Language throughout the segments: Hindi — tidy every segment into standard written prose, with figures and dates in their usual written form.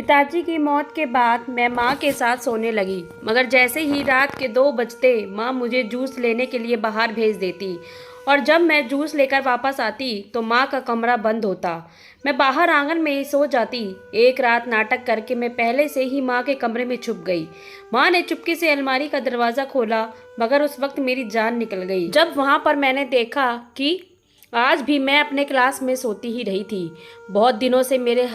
पिताजी की मौत के बाद मैं माँ के साथ सोने लगी, मगर जैसे ही रात के 2 बजते माँ मुझे जूस लेने के लिए बाहर भेज देती और जब मैं जूस लेकर वापस आती तो माँ का कमरा बंद होता। मैं बाहर आंगन में ही सो जाती। एक रात नाटक करके मैं पहले से ही माँ के कमरे में छुप गई। माँ ने चुपके से अलमारी का दरवाज़ा खोला, मगर उस वक्त मेरी जान निकल गई जब वहाँ पर मैंने देखा कि आज भी मैं अपने क्लास में सोती ही रही थी। बहुत दिनों से मेरे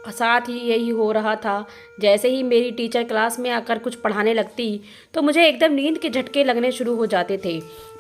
साथ ही यही हो रहा था। जैसे ही मेरी टीचर क्लास में आकर कुछ पढ़ाने लगती तो मुझे एकदम नींद के झटके लगने शुरू हो जाते थे।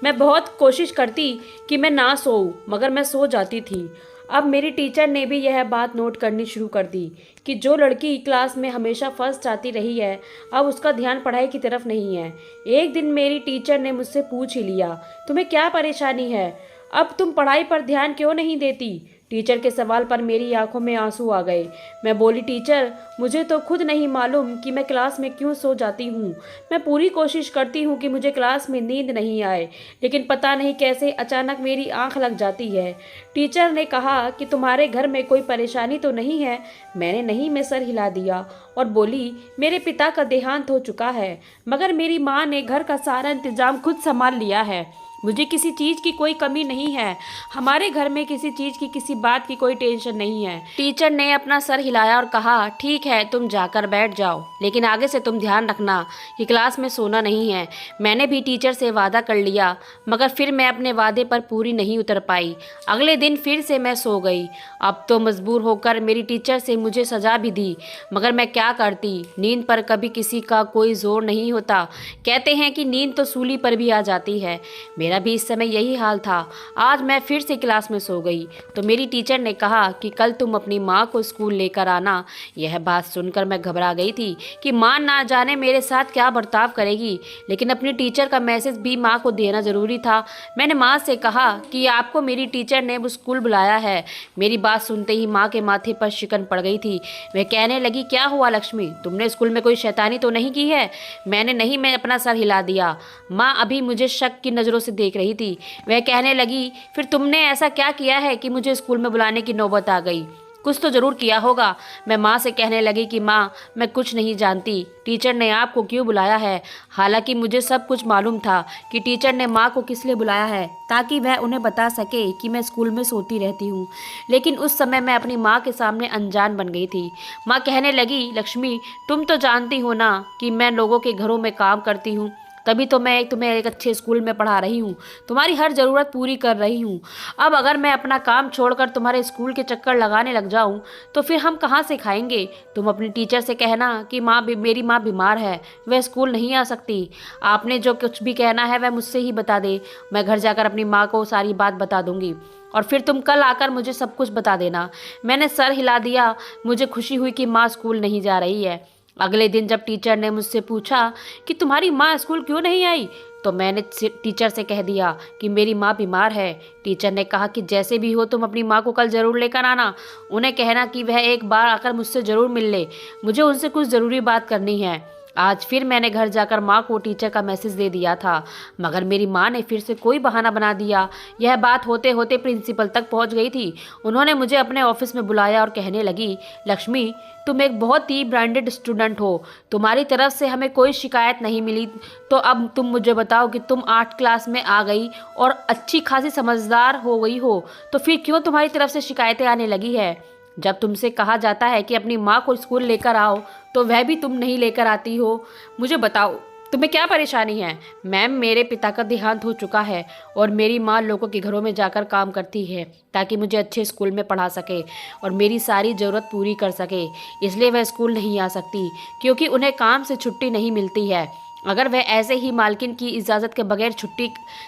मैं बहुत कोशिश करती कि मैं ना सोऊं, मगर मैं सो जाती थी। अब मेरी टीचर ने भी यह बात नोट करनी शुरू कर दी कि जो लड़की क्लास में हमेशा फर्स्ट आती रही है, अब उसका ध्यान पढ़ाई की तरफ नहीं है। एक दिन मेरी टीचर ने मुझसे पूछ ही लिया, तुम्हें क्या परेशानी है? अब तुम पढ़ाई पर ध्यान क्यों नहीं देती? टीचर के सवाल पर मेरी आंखों में आंसू आ गए। मैं बोली, टीचर, मुझे तो खुद नहीं मालूम कि मैं क्लास में क्यों सो जाती हूँ। मैं पूरी कोशिश करती हूँ कि मुझे क्लास में नींद नहीं आए, लेकिन पता नहीं कैसे अचानक मेरी आंख लग जाती है। टीचर ने कहा कि तुम्हारे घर में कोई परेशानी तो नहीं है? मैंने नहीं में सर हिला दिया और बोली, मेरे पिता का देहांत हो चुका है, मगर मेरी माँ ने घर का सारा इंतजाम खुद संभाल लिया है। मुझे किसी चीज़ की कोई कमी नहीं है। हमारे घर में किसी चीज़ की, किसी बात की कोई टेंशन नहीं है। टीचर ने अपना सर हिलाया और कहा, ठीक है, तुम जाकर बैठ जाओ, लेकिन आगे से तुम ध्यान रखना कि क्लास में सोना नहीं है। मैंने भी टीचर से वादा कर लिया, मगर फिर मैं अपने वादे पर पूरी नहीं उतर पाई। अगले दिन फिर से मैं सो गई। अब तो मजबूर होकर मेरी टीचर से मुझे सज़ा भी दी, मगर मैं क्या करती? नींद पर कभी किसी का कोई जोर नहीं होता। कहते हैं कि नींद तो सूली पर भी आ जाती है। मेरा भी इस समय यही हाल था। आज मैं फिर से क्लास में सो गई तो मेरी टीचर ने कहा कि कल तुम अपनी माँ को स्कूल लेकर आना। यह बात सुनकर मैं घबरा गई थी कि माँ ना जाने मेरे साथ क्या बर्ताव करेगी, लेकिन अपनी टीचर का मैसेज भी माँ को देना ज़रूरी था। मैंने माँ से कहा कि आपको मेरी टीचर ने स्कूल बुलाया है। मेरी बात सुनते ही माँ के माथे पर शिकन पड़ गई थी। वह कहने लगी, क्या हुआ लक्ष्मी, तुमने स्कूल में कोई शैतानी तो नहीं की है? मैं अपना सर हिला दिया। माँ अभी मुझे शक की नज़रों से देख रही थी। वह कहने लगी, फिर तुमने ऐसा क्या किया है कि मुझे स्कूल में बुलाने की नौबत आ गई? कुछ तो जरूर किया होगा। मैं माँ से कहने लगी कि माँ, मैं कुछ नहीं जानती, टीचर ने आपको क्यों बुलाया है। हालांकि मुझे सब कुछ मालूम था कि टीचर ने माँ को किस लिए बुलाया है, ताकि वह उन्हें बता सके कि मैं स्कूल में सोती रहती हूँ। लेकिन उस समय मैं अपनी माँ के सामने अनजान बन गई थी। माँ कहने लगी, लक्ष्मी, तुम तो जानती हो ना कि मैं लोगों के घरों में काम करती हूँ, तभी तो मैं तुम्हें एक अच्छे स्कूल में पढ़ा रही हूँ, तुम्हारी हर ज़रूरत पूरी कर रही हूँ। अब अगर मैं अपना काम छोड़कर तुम्हारे स्कूल के चक्कर लगाने लग जाऊँ तो फिर हम कहाँ से खाएंगे? तुम अपनी टीचर से कहना कि मेरी माँ बीमार है, वह स्कूल नहीं आ सकती। आपने जो कुछ भी कहना है वह मुझसे ही बता दे। मैं घर जाकर अपनी माँ को सारी बात बता दूँगी और फिर तुम कल आकर मुझे सब कुछ बता देना। मैंने सर हिला दिया। मुझे खुशी हुई कि माँ स्कूल नहीं जा रही है। अगले दिन जब टीचर ने मुझसे पूछा कि तुम्हारी माँ स्कूल क्यों नहीं आई, तो मैंने टीचर से कह दिया कि मेरी माँ बीमार है। टीचर ने कहा कि जैसे भी हो तुम अपनी माँ को कल ज़रूर लेकर आना। उन्हें कहना कि वह एक बार आकर मुझसे ज़रूर मिल ले, मुझे उनसे कुछ ज़रूरी बात करनी है। आज फिर मैंने घर जाकर माँ को टीचर का मैसेज दे दिया था, मगर मेरी माँ ने फिर से कोई बहाना बना दिया। यह बात होते होते प्रिंसिपल तक पहुँच गई थी। उन्होंने मुझे अपने ऑफिस में बुलाया और कहने लगी, लक्ष्मी, तुम एक बहुत ही ब्रांडेड स्टूडेंट हो, तुम्हारी तरफ से हमें कोई शिकायत नहीं मिली, तो अब तुम मुझे बताओ कि तुम 8 क्लास में आ गई और अच्छी खासी समझदार हो गई हो, तो फिर क्यों तुम्हारी तरफ से शिकायतें आने लगी है? जब तुमसे कहा जाता है कि अपनी माँ को स्कूल लेकर आओ तो वह भी तुम नहीं लेकर आती हो। मुझे बताओ, तुम्हें क्या परेशानी है? मैम, मेरे पिता का देहांत हो चुका है और मेरी माँ लोगों के घरों में जाकर काम करती है ताकि मुझे अच्छे स्कूल में पढ़ा सके और मेरी सारी ज़रूरत पूरी कर सके। इसलिए वह स्कूल नहीं आ सकती, क्योंकि उन्हें काम से छुट्टी नहीं मिलती है। अगर वह ऐसे ही मालकिन की इजाज़त के बगैर छुट्टी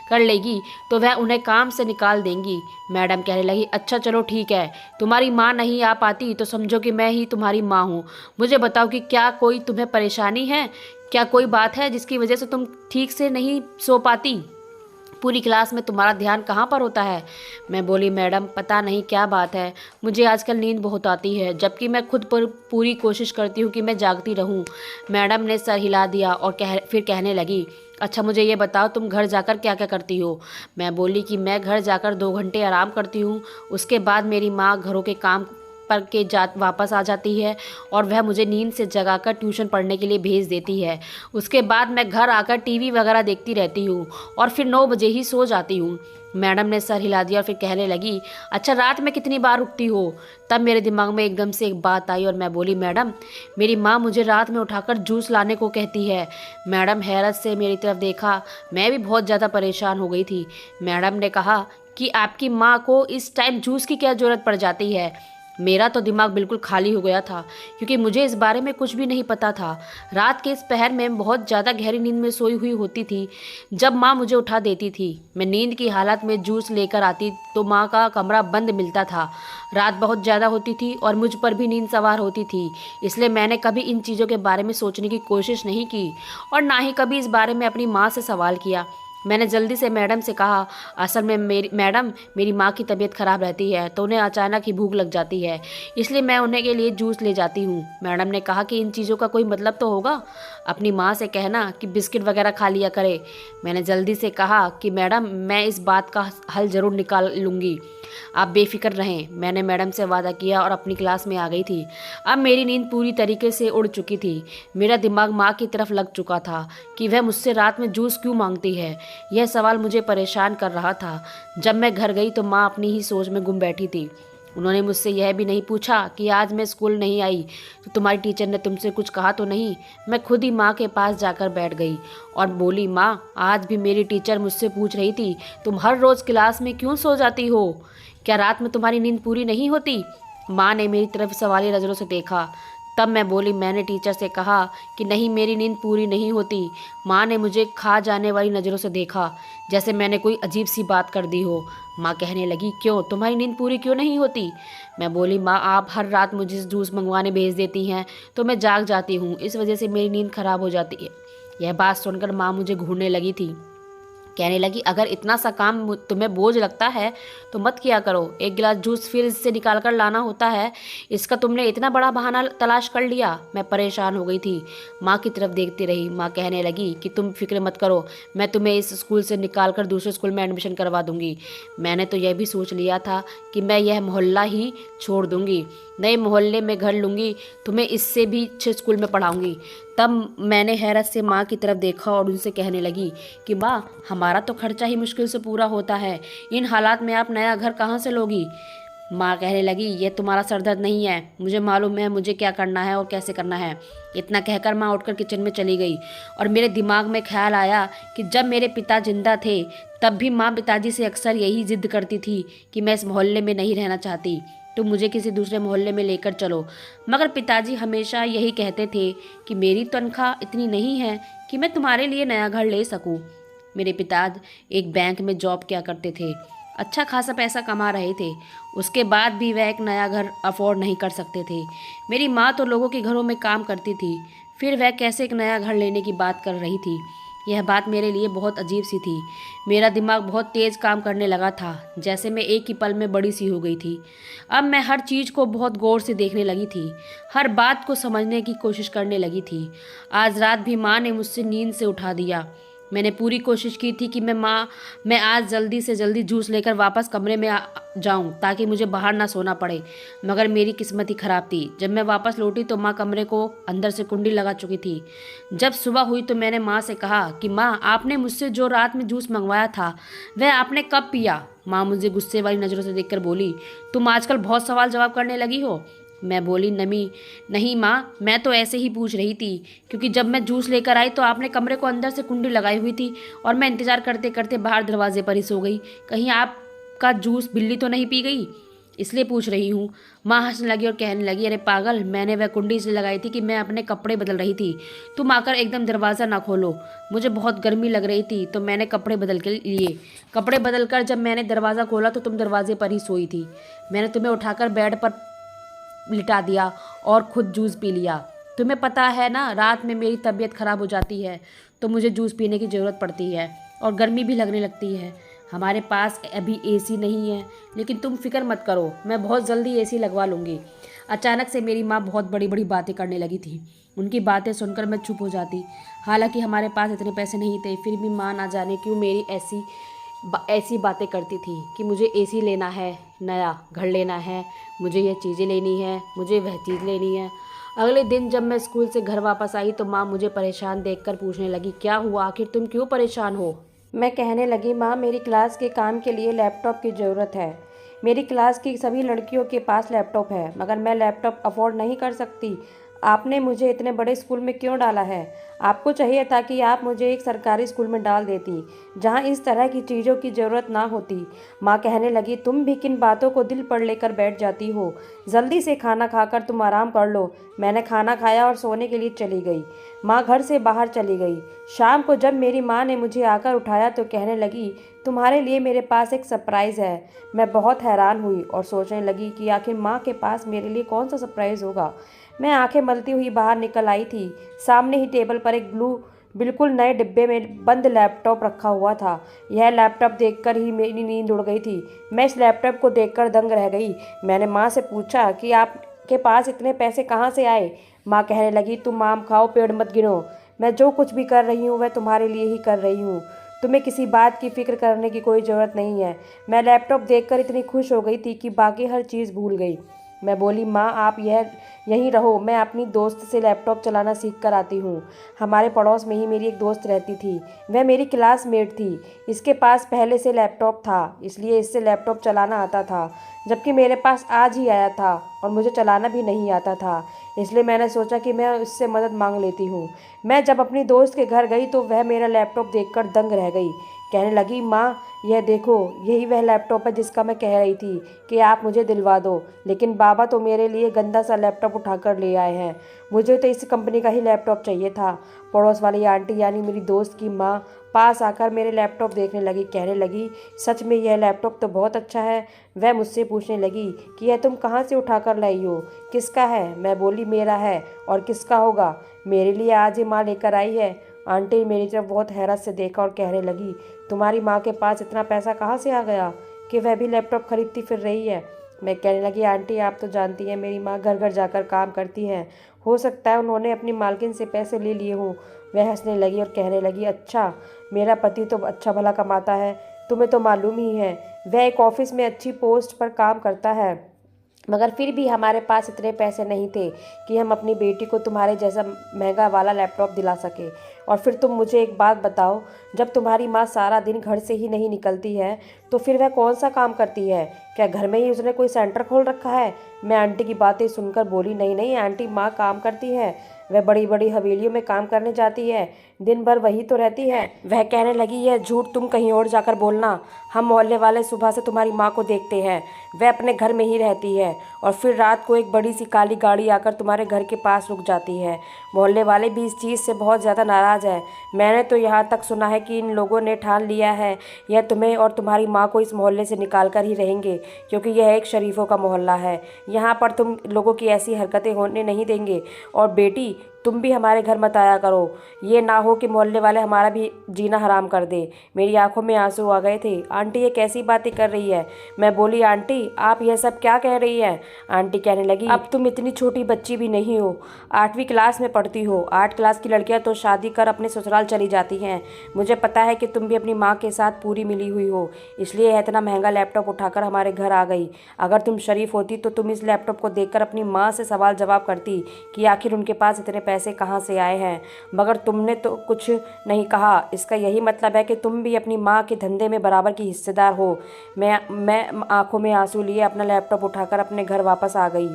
कर लेगी तो वह उन्हें काम से निकाल देंगी। मैडम कहने लगी, अच्छा चलो ठीक है, तुम्हारी माँ नहीं आ पाती तो समझो कि मैं ही तुम्हारी माँ हूँ। मुझे बताओ कि क्या कोई तुम्हें परेशानी है? क्या कोई बात है जिसकी वजह से तुम ठीक से नहीं सो पाती? पूरी क्लास में तुम्हारा ध्यान कहाँ पर होता है? मैं बोली, मैडम, पता नहीं क्या बात है, मुझे आजकल नींद बहुत आती है, जबकि मैं खुद पर पूरी कोशिश करती हूँ कि मैं जागती रहूँ। मैडम ने सर हिला दिया और फिर कहने लगी, अच्छा मुझे ये बताओ, तुम घर जाकर क्या क्या करती हो? मैं बोली कि मैं घर जाकर 2 घंटे आराम करती हूँ, उसके बाद मेरी माँ घरों के काम पढ़ के वापस आ जाती है और वह मुझे नींद से जगाकर ट्यूशन पढ़ने के लिए भेज देती है। उसके बाद मैं घर आकर टीवी वगैरह देखती रहती हूँ और फिर 9 बजे ही सो जाती हूँ। मैडम ने सर हिला दिया और फिर कहने लगी, अच्छा रात में कितनी बार उठती हो? तब मेरे दिमाग में एकदम से एक बात आई और मैं बोली, मैडम मेरी माँ मुझे रात में उठाकर जूस लाने को कहती है। मैडम हैरत से मेरी तरफ देखा। मैं भी बहुत ज़्यादा परेशान हो गई थी। मैडम ने कहा कि आपकी माँ को इस टाइम जूस की क्या ज़रूरत पड़ जाती है? मेरा तो दिमाग बिल्कुल खाली हो गया था क्योंकि मुझे इस बारे में कुछ भी नहीं पता था। रात के इस पहर में बहुत ज़्यादा गहरी नींद में सोई हुई होती थी जब माँ मुझे उठा देती थी। मैं नींद की हालत में जूस लेकर आती तो माँ का कमरा बंद मिलता था। रात बहुत ज़्यादा होती थी और मुझ पर भी नींद सवार होती थी, इसलिए मैंने कभी इन चीज़ों के बारे में सोचने की कोशिश नहीं की और ना ही कभी इस बारे में अपनी माँ से सवाल किया। मैंने जल्दी से मैडम से कहा, असल में मेरी माँ की तबीयत ख़राब रहती है तो उन्हें अचानक ही भूख लग जाती है, इसलिए मैं उन्हें के लिए जूस ले जाती हूँ। मैडम ने कहा कि इन चीज़ों का कोई मतलब तो होगा, अपनी माँ से कहना कि बिस्किट वगैरह खा लिया करे। मैंने जल्दी से कहा कि मैडम मैं इस बात का हल ज़रूर निकाल लूँगी, आप बेफिक्र रहें। मैंने मैडम से वादा किया और अपनी क्लास में आ गई थी। अब मेरी नींद पूरी तरीके से उड़ चुकी थी। मेरा दिमाग माँ की तरफ लग चुका था कि वह मुझसे रात में जूस क्यों मांगती है। यह सवाल मुझे परेशान कर रहा था। जब मैं घर गई तो माँ अपनी ही सोच में गुम बैठी थी। उन्होंने मुझसे यह भी नहीं पूछा कि आज मैं स्कूल नहीं आई तो तुम्हारी टीचर ने तुमसे कुछ कहा तो नहीं। मैं खुद ही माँ के पास जाकर बैठ गई और बोली, माँ आज भी मेरी टीचर मुझसे पूछ रही थी, तुम हर रोज़ क्लास में क्यों सो जाती हो? क्या रात में तुम्हारी नींद पूरी नहीं होती? माँ ने मेरी तरफ सवालिया नज़रों से देखा। तब मैं बोली, मैंने टीचर से कहा कि नहीं मेरी नींद पूरी नहीं होती। माँ ने मुझे खा जाने वाली नज़रों से देखा जैसे मैंने कोई अजीब सी बात कर दी हो। माँ कहने लगी, क्यों तुम्हारी नींद पूरी क्यों नहीं होती? मैं बोली, माँ आप हर रात मुझे जूस मंगवाने भेज देती हैं तो मैं जाग जाती हूँ, इस वजह से मेरी नींद खराब हो जाती है। यह बात सुनकर माँ मुझे घूरने लगी थी। कहने लगी, अगर इतना सा काम तुम्हें बोझ लगता है तो मत किया करो। एक गिलास जूस फ्रिज से निकाल कर लाना होता है, इसका तुमने इतना बड़ा बहाना तलाश कर लिया। मैं परेशान हो गई थी, माँ की तरफ देखती रही। माँ कहने लगी कि तुम फिक्र मत करो, मैं तुम्हें इस स्कूल से निकाल कर दूसरे स्कूल में एडमिशन करवा दूंगी। मैंने तो यह भी सोच लिया था कि मैं यह मोहल्ला ही छोड़ दूंगी, नए मोहल्ले में घर लूँगी, तुम्हें इससे भी अच्छे स्कूल में पढ़ाऊँगी। तब मैंने हैरत से माँ की तरफ देखा और उनसे कहने लगी कि माँ हमारा तो खर्चा ही मुश्किल से पूरा होता है, इन हालात में आप नया घर कहाँ से लोगी? माँ कहने लगी, ये तुम्हारा सरदर्द नहीं है, मुझे मालूम है मुझे क्या करना है और कैसे करना है। इतना कहकर माँ उठकर किचन में चली गई और मेरे दिमाग में ख्याल आया कि जब मेरे पिता जिंदा थे तब भी माँ पिताजी से अक्सर यही जिद करती थी कि मैं इस मोहल्ले में नहीं रहना चाहती, तुम मुझे किसी दूसरे मोहल्ले में लेकर चलो। मगर पिताजी हमेशा यही कहते थे कि मेरी तनख्वाह इतनी नहीं है कि मैं तुम्हारे लिए नया घर ले सकूं। मेरे पिताजी एक बैंक में जॉब किया करते थे, अच्छा खासा पैसा कमा रहे थे, उसके बाद भी वह एक नया घर अफोर्ड नहीं कर सकते थे। मेरी माँ तो लोगों के घरों में काम करती थी, फिर वह कैसे एक नया घर लेने की बात कर रही थी। यह बात मेरे लिए बहुत अजीब सी थी। मेरा दिमाग बहुत तेज़ काम करने लगा था, जैसे मैं एक ही पल में बड़ी सी हो गई थी। अब मैं हर चीज़ को बहुत गौर से देखने लगी थी, हर बात को समझने की कोशिश करने लगी थी। आज रात भी माँ ने मुझसे नींद से उठा दिया। मैंने पूरी कोशिश की थी कि मैं आज जल्दी से जल्दी जूस लेकर वापस कमरे में जाऊं ताकि मुझे बाहर ना सोना पड़े, मगर मेरी किस्मत ही खराब थी। जब मैं वापस लौटी तो माँ कमरे को अंदर से कुंडी लगा चुकी थी। जब सुबह हुई तो मैंने माँ से कहा कि माँ आपने मुझसे जो रात में जूस मंगवाया था वह आपने कब पिया? माँ मुझे गुस्से वाली नज़रों से देखकर बोली, तुम आजकल बहुत सवाल जवाब करने लगी हो। मैं बोली, नहीं माँ, मैं तो ऐसे ही पूछ रही थी क्योंकि जब मैं जूस लेकर आई तो आपने कमरे को अंदर से कुंडी लगाई हुई थी और मैं इंतज़ार करते करते बाहर दरवाजे पर ही सो गई। कहीं आपका जूस बिल्ली तो नहीं पी गई, इसलिए पूछ रही हूँ। माँ हंसने लगी और कहने लगी, अरे पागल, मैंने वह कुंडी इसलिए लगाई थी कि मैं अपने कपड़े बदल रही थी, तुम आकर एकदम दरवाज़ा ना खोलो। मुझे बहुत गर्मी लग रही थी तो मैंने कपड़े बदल के लिए। कपड़े बदल कर जब मैंने दरवाज़ा खोला तो तुम दरवाजे पर ही सोई थी। मैंने तुम्हें उठाकर बेड पर लिटा दिया और खुद जूस पी लिया। तुम्हें पता है ना, रात में मेरी तबीयत ख़राब हो जाती है तो मुझे जूस पीने की ज़रूरत पड़ती है और गर्मी भी लगने लगती है। हमारे पास अभी एसी नहीं है, लेकिन तुम फिक्र मत करो, मैं बहुत जल्दी एसी लगवा लूँगी। अचानक से मेरी माँ बहुत बड़ी बड़ी बातें करने लगी थी। उनकी बातें सुनकर मैं चुप हो जाती। हालांकि हमारे पास इतने पैसे नहीं थे, फिर भी माँ ना जाने क्यों मेरी ऐसी ऐसी बातें करती थी कि मुझे एसी लेना है, नया घर लेना है, मुझे यह चीज़ें लेनी है, मुझे वह चीज़ लेनी है। अगले दिन जब मैं स्कूल से घर वापस आई तो माँ मुझे परेशान देखकर पूछने लगी, क्या हुआ, आखिर तुम क्यों परेशान हो? मैं कहने लगी, माँ मेरी क्लास के काम के लिए लैपटॉप की ज़रूरत है। मेरी क्लास की सभी लड़कियों के पास लैपटॉप है, मगर मैं लैपटॉप अफोर्ड नहीं कर सकती। आपने मुझे इतने बड़े स्कूल में क्यों डाला है? आपको चाहिए था कि आप मुझे एक सरकारी स्कूल में डाल देती, जहाँ इस तरह की चीज़ों की ज़रूरत ना होती। माँ कहने लगी, तुम भी किन बातों को दिल पर लेकर बैठ जाती हो। जल्दी से खाना खाकर तुम आराम कर लो। मैंने खाना खाया और सोने के लिए चली गई। माँ घर से बाहर चली गई। शाम को जब मेरी माँ ने मुझे आकर उठाया तो कहने लगी, तुम्हारे लिए मेरे पास एक सरप्राइज़ है। मैं बहुत हैरान हुई और सोचने लगी कि आखिर माँ के पास मेरे लिए कौन सा सरप्राइज़ होगा। मैं आंखें मलती हुई बाहर निकल आई थी। सामने ही टेबल पर एक बिल्कुल नए डिब्बे में बंद लैपटॉप रखा हुआ था। यह लैपटॉप देखकर ही मेरी नींद उड़ गई थी। मैं इस लैपटॉप को देखकर दंग रह गई। मैंने माँ से पूछा कि आपके पास इतने पैसे कहाँ से आए? माँ कहने लगी, तुम आम खाओ, पेड़ मत गिनो। मैं जो कुछ भी कर रही हूँ वह तुम्हारे लिए ही कर रही हूँ। तुम्हें किसी बात की फिक्र करने की कोई ज़रूरत नहीं है। मैं लैपटॉप देखकर इतनी खुश हो गई थी कि बाकी हर चीज़ भूल गई। मैं बोली, माँ आप यहीं रहो, मैं अपनी दोस्त से लैपटॉप चलाना सीख कर आती हूँ। हमारे पड़ोस में ही मेरी एक दोस्त रहती थी, वह मेरी क्लासमेट थी। इसके पास पहले से लैपटॉप था, इसलिए इससे लैपटॉप चलाना आता था, जबकि मेरे पास आज ही आया था और मुझे चलाना भी नहीं आता था। इसलिए मैंने सोचा कि मैं उससे मदद मांग लेती हूँ। मैं जब अपनी दोस्त के घर गई तो वह मेरा लैपटॉप देखकर दंग रह गई। कहने लगी, माँ यह देखो, यही वह लैपटॉप है जिसका मैं कह रही थी कि आप मुझे दिलवा दो, लेकिन बाबा तो मेरे लिए गंदा सा लैपटॉप उठा कर ले आए हैं। मुझे तो इस कंपनी का ही लैपटॉप चाहिए था। पड़ोस वाली आंटी यानी मेरी दोस्त की माँ पास आकर मेरे लैपटॉप देखने लगी। कहने लगी, सच में यह लैपटॉप तो बहुत अच्छा है। वह मुझसे पूछने लगी कि यह तुम कहाँ से उठा कर लाई हो, किसका है? मैं बोली, मेरा है और किसका होगा, मेरे लिए आज ही माँ लेकर आई है। आंटी मेरी तरफ बहुत हैरत से देखा और कहने लगी, तुम्हारी माँ के पास इतना पैसा कहाँ से आ गया कि वह भी लैपटॉप खरीदती फिर रही है? मैं कहने लगी, आंटी आप तो जानती हैं मेरी माँ घर घर जाकर काम करती हैं, हो सकता है उन्होंने अपनी मालकिन से पैसे ले लिए हों। वह हंसने लगी और कहने लगी, अच्छा मेरा पति तो अच्छा भला कमाता है, तुम्हें तो मालूम ही है। वह एक ऑफिस में अच्छी पोस्ट पर काम करता है, मगर फिर भी हमारे पास इतने पैसे नहीं थे कि हम अपनी बेटी को तुम्हारे जैसा महंगा वाला लैपटॉप दिला सके। और फिर तुम मुझे एक बात बताओ, जब तुम्हारी माँ सारा दिन घर से ही नहीं निकलती है तो फिर वह कौन सा काम करती है? क्या घर में ही उसने कोई सेंटर खोल रखा है? मैं आंटी की बातें सुनकर बोली, नहीं नहीं आंटी, माँ काम करती है, वह बड़ी बड़ी हवेलियों में काम करने जाती है, दिन भर वही तो रहती है। वह कहने लगी, यह झूठ तुम कहीं और जाकर बोलना, हम मोहल्ले वाले सुबह से तुम्हारी माँ को देखते हैं, वह अपने घर में ही रहती है और फिर रात को एक बड़ी सी काली गाड़ी आकर तुम्हारे घर के पास रुक जाती है। मोहल्ले वाले भी इस चीज़ से बहुत ज़्यादा नाराज़ है। मैंने तो यहाँ तक सुना है कि इन लोगों ने ठान लिया है यह तुम्हें और तुम्हारी माँ को इस मोहल्ले से निकाल कर ही रहेंगे, क्योंकि यह एक शरीफों का मोहल्ला है। यहाँ पर तुम लोगों की ऐसी हरकतें होने नहीं देंगे। और बेटी तुम भी हमारे घर मत आया करो, ये ना हो कि मोहल्ले वाले हमारा भी जीना हराम कर दे। मेरी आंखों में आंसू आ गए थे। आंटी ये कैसी बातें कर रही है? मैं बोली, आंटी आप यह सब क्या कह रही हैं? आंटी कहने लगी, अब तुम इतनी छोटी बच्ची भी नहीं हो, 8वीं क्लास में पढ़ती हो। 8 क्लास की लड़कियां तो शादी कर अपने ससुराल चली जाती हैं। मुझे पता है कि तुम भी अपनी माँ के साथ पूरी मिली हुई हो, इसलिए यह इतना महंगा लैपटॉप उठाकर हमारे घर आ गई। अगर तुम शरीफ होती तो तुम इस लैपटॉप को देखकर अपनी माँ से सवाल जवाब करती कि आखिर उनके पास इतने पैसे कहाँ से आए हैं, मगर तुमने तो कुछ नहीं कहा। इसका यही मतलब है कि तुम भी अपनी माँ के धंधे में बराबर की हिस्सेदार हो। मैं आंखों में आंसू लिए अपना लैपटॉप उठाकर अपने घर वापस आ गई।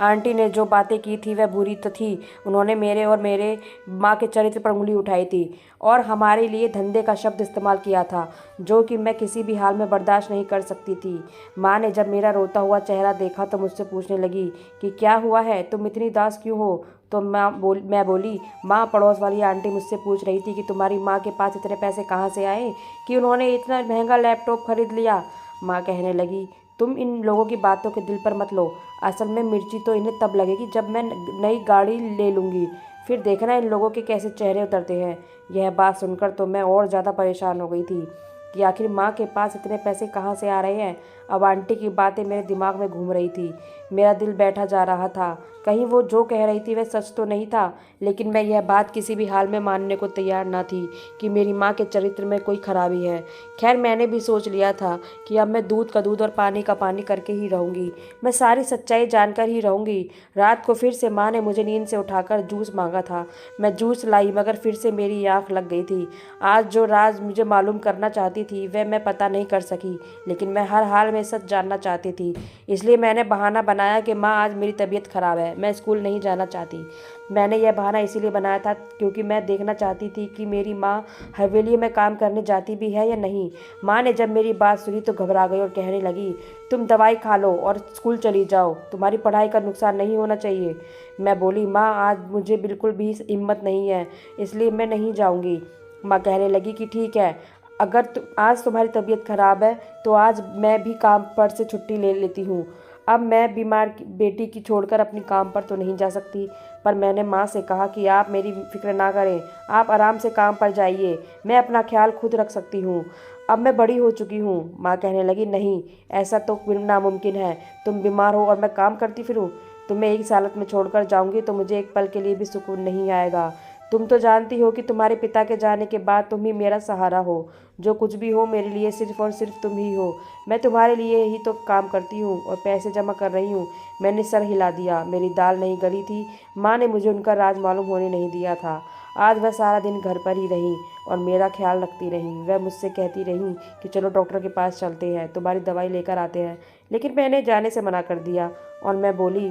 आंटी ने जो बातें की थी वह बुरी तो थी, उन्होंने मेरे और मेरे माँ के चरित्र पर उंगली उठाई थी और हमारे लिए धंधे का शब्द इस्तेमाल किया था, जो कि मैं किसी भी हाल में बर्दाश्त नहीं कर सकती थी। माँ ने जब मेरा रोता हुआ चेहरा देखा तो मुझसे पूछने लगी कि क्या हुआ है, तुम इतनी उदास क्यों हो? तो मैं बोली, माँ पड़ोस वाली आंटी मुझसे पूछ रही थी कि तुम्हारी माँ के पास इतने पैसे कहाँ से आए कि उन्होंने इतना महंगा लैपटॉप खरीद लिया। माँ कहने लगी, तुम इन लोगों की बातों के दिल पर मत लो, असल में मिर्ची तो इन्हें तब लगेगी जब मैं नई गाड़ी ले लूँगी, फिर देखना इन लोगों के कैसे चेहरे उतरते हैं। यह बात सुनकर तो मैं और ज़्यादा परेशान हो गई थी कि आखिर माँ के पास इतने पैसे कहाँ से आ रहे हैं। अब आंटी की बातें मेरे दिमाग में घूम रही थी। मेरा दिल बैठा जा रहा था। कहीं वो जो कह रही थी वह सच तो नहीं था, लेकिन मैं यह बात किसी भी हाल में मानने को तैयार न थी कि मेरी माँ के चरित्र में कोई खराबी है। खैर, मैंने भी सोच लिया था कि अब मैं दूध का दूध और पानी का पानी करके ही रहूँगी। मैं सारी सच्चाई जानकर ही रहूँगी। रात को फिर से माँ ने मुझे नींद से उठाकर जूस मांगा था। मैं जूस लाई, मगर फिर से मेरी आँख लग गई थी। आज जो राज मुझे मालूम करना चाहती थी वह मैं पता नहीं कर सकी, लेकिन मैं हर हाल में सच जानना चाहती थी। इसलिए मैंने बहाना बनाया कि माँ, आज मेरी तबीयत खराब है, मैं स्कूल नहीं जाना चाहती। मैंने यह बहाना इसीलिए बनाया था क्योंकि मैं देखना चाहती थी कि मेरी माँ हवेली में काम करने जाती भी है या नहीं। माँ ने जब मेरी बात सुनी तो घबरा गई और कहने लगी, तुम दवाई खा लो और स्कूल चली जाओ, तुम्हारी पढ़ाई का नुकसान नहीं होना चाहिए। मैं बोली, माँ, आज मुझे बिल्कुल भी हिम्मत नहीं है, इसलिए मैं नहीं जाऊँगी। माँ कहने लगी कि ठीक है, अगर आज तुम्हारी तबीयत खराब है तो आज मैं भी काम पर से छुट्टी ले लेती हूँ। अब मैं बीमार बेटी की छोड़कर अपनी काम पर तो नहीं जा सकती। पर मैंने माँ से कहा कि आप मेरी फिक्र ना करें, आप आराम से काम पर जाइए, मैं अपना ख्याल खुद रख सकती हूँ। अब मैं बड़ी हो चुकी हूँ। माँ कहने लगी, नहीं, ऐसा तो नामुमकिन है। तुम बीमार हो और मैं काम करती फिरूँ? तुम्हें एक हालत में छोड़कर जाऊँगी तो मुझे एक पल के लिए भी सुकून नहीं आएगा। तुम तो जानती हो कि तुम्हारे पिता के जाने के बाद तुम ही मेरा सहारा हो। जो कुछ भी हो मेरे लिए सिर्फ और सिर्फ तुम ही हो। मैं तुम्हारे लिए ही तो काम करती हूँ और पैसे जमा कर रही हूँ। मैंने सर हिला दिया। मेरी दाल नहीं गली थी। माँ ने मुझे उनका राज मालूम होने नहीं दिया था। आज वह सारा दिन घर पर ही रही और मेरा ख्याल रखती रही। वह मुझसे कहती रही कि चलो डॉक्टर के पास चलते हैं, तुम्हारी दवाई लेकर आते हैं। लेकिन मैंने जाने से मना कर दिया और मैं बोली,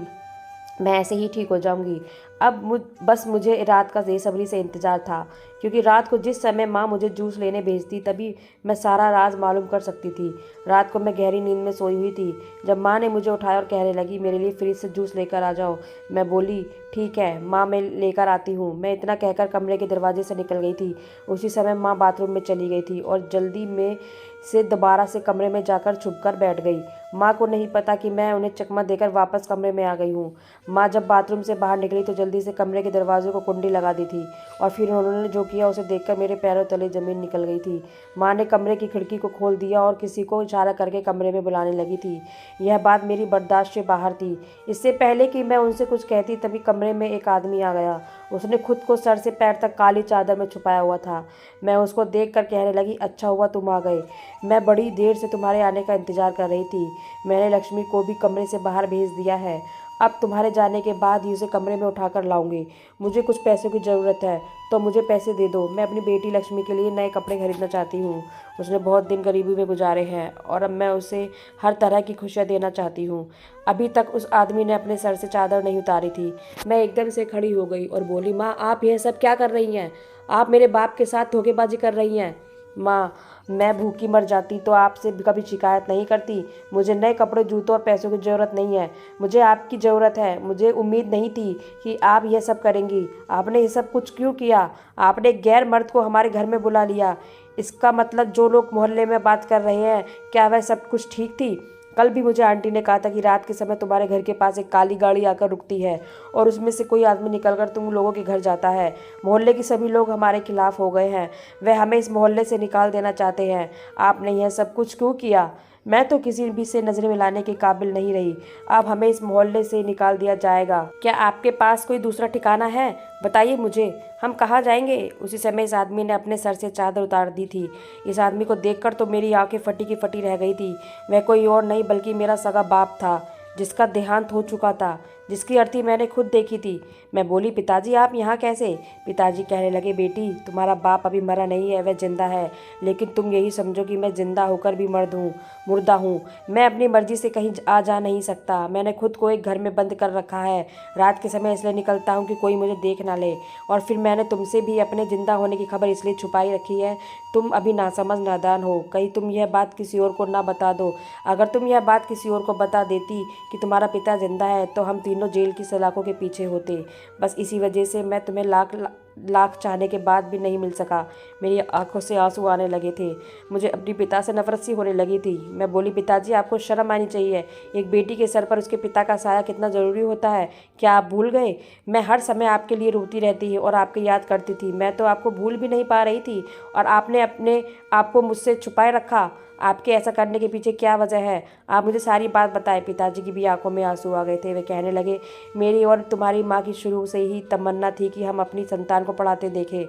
मैं ऐसे ही ठीक हो जाऊंगी। अब बस मुझे रात का बेसब्री से इंतज़ार था, क्योंकि रात को जिस समय माँ मुझे जूस लेने भेजती तभी मैं सारा राज मालूम कर सकती थी। रात को मैं गहरी नींद में सोई हुई थी जब माँ ने मुझे उठाया और कहने लगी, मेरे लिए फ्रिज से जूस लेकर आ जाओ। मैं बोली, ठीक है माँ, मैं लेकर आती हूँ। मैं इतना कहकर कमरे के दरवाजे से निकल गई थी। उसी समय माँ बाथरूम में चली गई थी और जल्दी में से दोबारा से कमरे में जाकर छुपकर बैठ गई। माँ को नहीं पता कि मैं उन्हें चकमा देकर वापस कमरे में आ गई हूँ। माँ जब बाथरूम से बाहर निकली तो जल्दी से कमरे के दरवाजे को कुंडी लगा दी थी और फिर उन्होंने जो किया उसे देखकर मेरे पैरों तले ज़मीन निकल गई थी। माँ ने कमरे की खिड़की को खोल दिया और किसी को इशारा करके कमरे में बुलाने लगी थी। यह बात मेरी बर्दाश्त से बाहर थी। इससे पहले कि मैं उनसे कुछ कहती तभी कमरे में एक आदमी आ गया। उसने खुद को सर से पैर तक काली चादर में छुपाया हुआ था। मैं उसको देख कर कहने लगी, अच्छा हुआ तुम आ गए। मैं बड़ी देर से तुम्हारे आने का इंतजार कर रही थी। मैंने लक्ष्मी को भी कमरे से बाहर भेज दिया है। अब तुम्हारे जाने के बाद ही उसे कमरे में उठाकर लाऊंगी। मुझे कुछ पैसों की ज़रूरत है तो मुझे पैसे दे दो। मैं अपनी बेटी लक्ष्मी के लिए नए कपड़े खरीदना चाहती हूँ। उसने बहुत दिन गरीबी में गुजारे हैं और अब मैं उसे हर तरह की खुशियाँ देना चाहती हूँ। अभी तक उस आदमी ने अपने सर से चादर नहीं उतारी थी। मैं एकदम से खड़ी हो गई और बोली, माँ, आप यह सब क्या कर रही हैं? आप मेरे बाप के साथ धोखेबाजी कर रही हैं। माँ, मैं भूखी मर जाती तो आपसे कभी शिकायत नहीं करती। मुझे नए कपड़े, जूतों और पैसों की ज़रूरत नहीं है। मुझे आपकी ज़रूरत है। मुझे उम्मीद नहीं थी कि आप यह सब करेंगी। आपने ये सब कुछ क्यों किया? आपने एक गैर मर्द को हमारे घर में बुला लिया। इसका मतलब जो लोग मोहल्ले में बात कर रहे हैं, क्या वह सब कुछ ठीक थी? कल भी मुझे आंटी ने कहा था कि रात के समय तुम्हारे घर के पास एक काली गाड़ी आकर रुकती है और उसमें से कोई आदमी निकलकर तुम लोगों के घर जाता है। मोहल्ले के सभी लोग हमारे खिलाफ हो गए हैं। वह हमें इस मोहल्ले से निकाल देना चाहते हैं। आपने यह सब कुछ क्यों किया? मैं तो किसी भी से नजरें मिलाने के काबिल नहीं रही। अब हमें इस मोहल्ले से निकाल दिया जाएगा। क्या आपके पास कोई दूसरा ठिकाना है? बताइए मुझे, हम कहाँ जाएंगे? उसी समय इस आदमी ने अपने सर से चादर उतार दी थी। इस आदमी को देखकर तो मेरी आंखें फटी की फटी रह गई थी। वह कोई और नहीं बल्कि मेरा सगा बाप था, जिसका देहांत हो चुका था, जिसकी अर्थी मैंने खुद देखी थी। मैं बोली, पिताजी आप यहाँ कैसे? पिताजी कहने लगे, बेटी, तुम्हारा बाप अभी मरा नहीं है, वह जिंदा है। लेकिन तुम यही समझो कि मैं जिंदा होकर भी मुर्दा हूँ। मैं अपनी मर्जी से कहीं आ जा नहीं सकता। मैंने खुद को एक घर में बंद कर रखा है। रात के समय इसलिए निकलता हूँ कि कोई मुझे देख ना ले। और फिर मैंने तुमसे भी अपने जिंदा होने की खबर इसलिए छुपाई रखी है। तुम अभी नासमझ नादान हो। कहीं तुम यह बात किसी और को ना बता दो। अगर तुम यह बात किसी और को बता देती कि तुम्हारा पिता जिंदा है तो हम तीनों जेल की सलाखों के पीछे होते। बस इसी वजह से मैं तुम्हें लाख चाहने के बाद भी नहीं मिल सका। मेरी आंखों से आंसू आने लगे थे। मुझे अपने पिता से नफरत सी होने लगी थी। मैं बोली, पिताजी आपको शर्म आनी चाहिए। एक बेटी के सर पर उसके पिता का साया कितना ज़रूरी होता है, क्या आप भूल गए? मैं हर समय आपके लिए रोती रहती और आपकी याद करती थी। मैं तो आपको भूल भी नहीं पा रही थी और आपने अपने आप को मुझसे छुपाए रखा। आपके ऐसा करने के पीछे क्या वजह है? आप मुझे सारी बात बताएं। पिताजी की भी आंखों में आंसू आ गए थे। वे कहने लगे, मेरी और तुम्हारी माँ की शुरू से ही तमन्ना थी कि हम अपनी संतान को पढ़ाते देखें,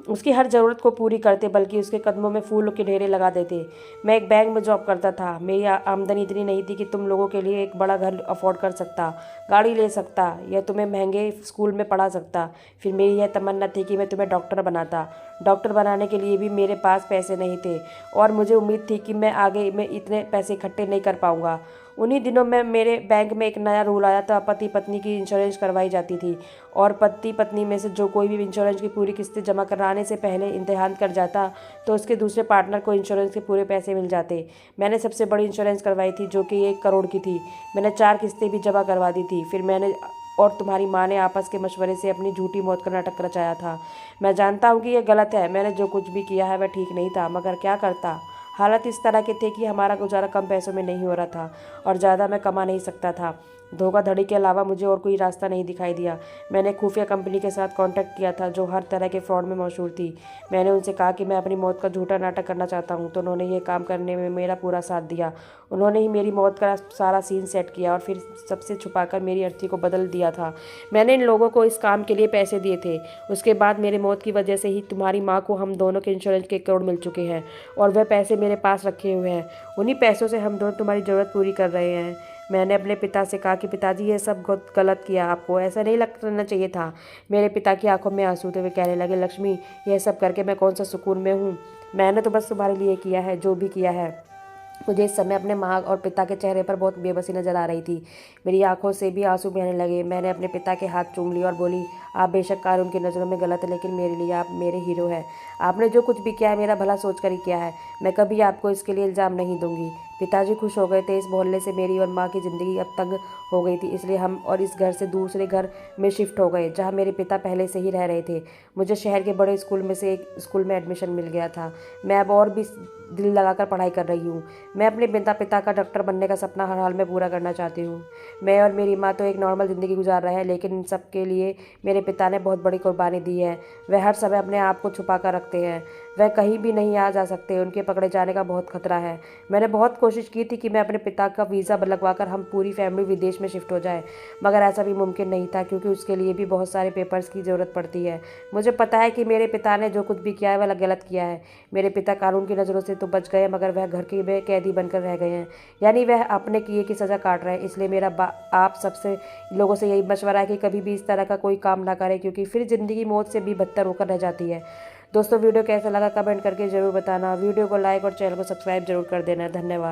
उसकी हर ज़रूरत को पूरी करते, बल्कि उसके कदमों में फूलों के ढेरे लगा देते। मैं एक बैंक में जॉब करता था। मेरी आमदनी इतनी नहीं थी कि तुम लोगों के लिए एक बड़ा घर अफोर्ड कर सकता, गाड़ी ले सकता या तुम्हें महंगे स्कूल में पढ़ा सकता। फिर मेरी यह तमन्ना थी कि मैं तुम्हें डॉक्टर बनाता। डॉक्टर बनाने के लिए भी मेरे पास पैसे नहीं थे और मुझे उम्मीद थी कि मैं आगे में इतने पैसे इकट्ठे नहीं कर पाऊंगा। उन्हीं दिनों में मेरे बैंक में एक नया रूल आया था। पति पत्नी की इंश्योरेंस करवाई जाती थी और पति पत्नी में से जो कोई भी इंश्योरेंस की पूरी किस्तें जमा कराने से पहले इम्तिहान कर जाता तो उसके दूसरे पार्टनर को इंश्योरेंस के पूरे पैसे मिल जाते। मैंने सबसे बड़ी इंश्योरेंस करवाई थी, जो कि 1 करोड़ की थी। मैंने 4 किस्तें भी जमा करवा दी थी। फिर मैंने और तुम्हारी माँ ने आपस के मशवरे से अपनी झूठी मौत का नाटक रचाया था। मैं जानता हूँ कि यह गलत है। मैंने जो कुछ भी किया है वह ठीक नहीं था, मगर क्या करता। हालात इस तरह के थे कि हमारा गुजारा कम पैसों में नहीं हो रहा था और ज़्यादा मैं कमा नहीं सकता था। धोखाधड़ी के अलावा मुझे और कोई रास्ता नहीं दिखाई दिया। मैंने खुफिया कंपनी के साथ कांटेक्ट किया था, जो हर तरह के फ्रॉड में मशहूर थी। मैंने उनसे कहा कि मैं अपनी मौत का झूठा नाटक करना चाहता हूँ, तो उन्होंने ये काम करने में मेरा पूरा साथ दिया। उन्होंने ही मेरी मौत का सारा सीन सेट किया और फिर सबसे छुपाकर मेरी अर्थी को बदल दिया था। मैंने इन लोगों को इस काम के लिए पैसे दिए थे। उसके बाद मेरी मौत की वजह से ही तुम्हारी माँ को हम दोनों के इंश्योरेंस के 1 करोड़ मिल चुके हैं और वह पैसे मेरे पास रखे हुए हैं। उन्हीं पैसों से हम दोनों तुम्हारी ज़रूरत पूरी कर रहे हैं। मैंने अपने पिता से कहा कि पिताजी, ये सब बहुत गलत किया, आपको ऐसा नहीं करना चाहिए था। मेरे पिता की आंखों में आंसू थे। वे कहने लगे, लक्ष्मी, यह सब करके मैं कौन सा सुकून में हूँ। मैंने तो बस तुम्हारे लिए किया है जो भी किया है। मुझे इस समय अपने माँ और पिता के चेहरे पर बहुत बेबसी नजर आ रही थी। मेरी आंखों से भी आंसू बहने लगे। मैंने अपने पिता के हाथ चूम लिए और बोली, आप बेशक कानून की नज़रों में गलत है, लेकिन मेरे लिए आप मेरे हीरो हैं। आपने जो कुछ भी किया है मेरा भला सोच कर ही किया है। मैं कभी आपको इसके लिए इल्ज़ाम नहीं दूंगी। पिताजी खुश हो गए थे। इस मोहल्ले से मेरी और माँ की ज़िंदगी अब तंग हो गई थी, इसलिए हम और इस घर से दूसरे घर में शिफ्ट हो गए, जहाँ मेरे पिता पहले से ही रह रहे थे। मुझे शहर के बड़े स्कूल में से एक स्कूल में एडमिशन मिल गया था। मैं अब और भी दिल लगाकर पढ़ाई कर रही हूँ। मैं अपने पिता का डॉक्टर बनने का सपना हर हाल में पूरा करना चाहती हूँ। मैं और मेरी माँ तो एक नॉर्मल ज़िंदगी गुजार रहे हैं, लेकिन इन सब के लिए मेरे पिता ने बहुत बड़ी कुर्बानी दी है। वह हर समय अपने आप को छुपा कर रखते हैं। वह कहीं भी नहीं आ जा सकते, उनके पकड़े जाने का बहुत खतरा है। मैंने बहुत कोशिश की थी कि मैं अपने पिता का वीज़ा लगवाकर हम पूरी फैमिली विदेश में शिफ्ट हो जाए, मगर ऐसा भी मुमकिन नहीं था, क्योंकि उसके लिए भी बहुत सारे पेपर्स की ज़रूरत पड़ती है। मुझे पता है कि मेरे पिता ने जो कुछ भी किया है वह गलत किया है। मेरे पिता कानून की नज़रों से तो बच गए, मगर वह घर के में कैदी बनकर रह गए हैं, यानी वह अपने किए की सज़ा काट रहे हैं। इसलिए मेरा आप सबसे लोगों से यही मशवरा है कि कभी भी इस तरह का कोई काम ना करें, क्योंकि फिर ज़िंदगी मौत से भी बदतर होकर रह जाती है। दोस्तों, वीडियो कैसा लगा कमेंट करके ज़रूर बताना। वीडियो को लाइक और चैनल को सब्सक्राइब जरूर कर देना। धन्यवाद।